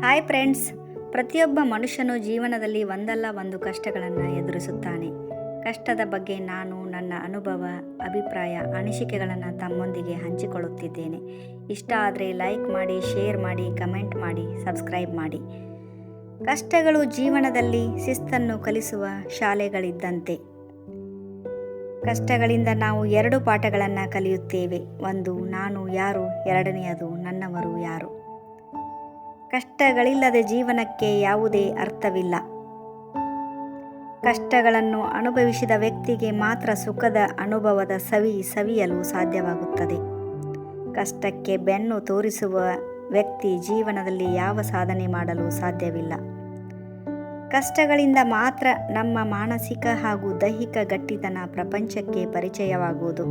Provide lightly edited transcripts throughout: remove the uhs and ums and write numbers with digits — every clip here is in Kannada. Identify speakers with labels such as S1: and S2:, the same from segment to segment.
S1: ಹಾಯ್ ಫ್ರೆಂಡ್ಸ್, ಪ್ರತಿಯೊಬ್ಬ ಮನುಷ್ಯನು ಜೀವನದಲ್ಲಿ ಒಂದಲ್ಲ ಒಂದು ಕಷ್ಟಗಳನ್ನು ಎದುರಿಸುತ್ತಾನೆ. ಕಷ್ಟದ ಬಗ್ಗೆ ನಾನು ನನ್ನ ಅನುಭವ, ಅಭಿಪ್ರಾಯ, ಅನಿಸಿಕೆಗಳನ್ನು ತಮ್ಮೊಂದಿಗೆ ಹಂಚಿಕೊಳ್ಳುತ್ತಿದ್ದೇನೆ. ಇಷ್ಟ ಆದರೆ ಲೈಕ್ ಮಾಡಿ, ಶೇರ್ ಮಾಡಿ, ಕಮೆಂಟ್ ಮಾಡಿ, ಸಬ್ಸ್ಕ್ರೈಬ್ ಮಾಡಿ. ಕಷ್ಟಗಳು ಜೀವನದಲ್ಲಿ ಶಿಸ್ತನ್ನು ಕಲಿಸುವ ಶಾಲೆಗಳಿದ್ದಂತೆ. ಕಷ್ಟಗಳಿಂದ ನಾವು 2 ಪಾಠಗಳನ್ನು ಕಲಿಯುತ್ತೇವೆ. ಒಂದು, ನಾನು ಯಾರು, ಎರಡನೆಯದು, ನನ್ನವರು ಯಾರು. ಕಷ್ಟಗಳಿಲ್ಲದೆ ಜೀವನಕ್ಕೆ ಯಾವುದೇ ಅರ್ಥವಿಲ್ಲ. ಕಷ್ಟಗಳನ್ನು ಅನುಭವಿಸಿದ ವ್ಯಕ್ತಿಗೆ ಮಾತ್ರ ಸುಖದ ಅನುಭವದ ಸವಿಯಲು ಸಾಧ್ಯವಾಗುತ್ತದೆ. ಕಷ್ಟಕ್ಕೆ ಬೆನ್ನು ತೋರಿಸುವ ವ್ಯಕ್ತಿ ಜೀವನದಲ್ಲಿ ಯಾವ ಸಾಧನೆ ಮಾಡಲು ಸಾಧ್ಯವಿಲ್ಲ. ಕಷ್ಟಗಳಿಂದ ಮಾತ್ರ ನಮ್ಮ ಮಾನಸಿಕ ಹಾಗೂ ದೈಹಿಕ ಗಟ್ಟಿತನ ಪ್ರಪಂಚಕ್ಕೆ ಪರಿಚಯವಾಗುವುದು.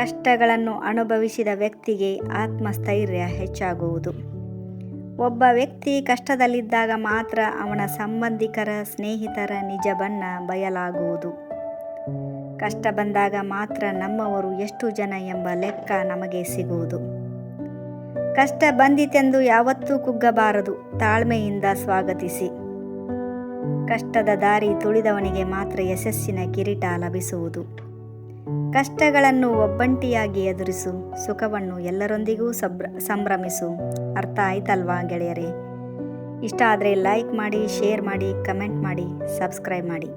S1: ಕಷ್ಟಗಳನ್ನು ಅನುಭವಿಸಿದ ವ್ಯಕ್ತಿಗೆ ಆತ್ಮಸ್ಥೈರ್ಯ ಹೆಚ್ಚಾಗುವುದು. ಒಬ್ಬ ವ್ಯಕ್ತಿ ಕಷ್ಟದಲ್ಲಿದ್ದಾಗ ಮಾತ್ರ ಅವನ ಸಂಬಂಧಿಕರ, ಸ್ನೇಹಿತರ ನಿಜ ಬಣ್ಣ ಬಯಲಾಗುವುದು. ಕಷ್ಟ ಬಂದಾಗ ಮಾತ್ರ ನಮ್ಮವರು ಎಷ್ಟು ಜನ ಎಂಬ ಲೆಕ್ಕ ನಮಗೆ ಸಿಗುವುದು. ಕಷ್ಟ ಬಂದಿತೆಂದು ಯಾವತ್ತೂ ಕುಗ್ಗಬಾರದು, ತಾಳ್ಮೆಯಿಂದ ಸ್ವಾಗತಿಸಿ. ಕಷ್ಟದ ದಾರಿ ತುಳಿದವನಿಗೆ ಮಾತ್ರ ಯಶಸ್ಸಿನ ಕಿರೀಟ ಲಭಿಸುವುದು. ಕಷ್ಟಗಳನ್ನು ಒಬ್ಬಂಟಿಯಾಗಿ ಎದುರಿಸು, ಸುಖವನ್ನು ಎಲ್ಲರೊಂದಿಗೂ ಸಂಭ್ರಮಿಸು. ಅರ್ಥ ಆಯ್ತಲ್ವಾ ಗೆಳೆಯರೇ? ಇಷ್ಟ ಆದರೆ ಲೈಕ್ ಮಾಡಿ, ಶೇರ್ ಮಾಡಿ, ಕಮೆಂಟ್ ಮಾಡಿ, ಸಬ್ಸ್ಕ್ರೈಬ್ ಮಾಡಿ.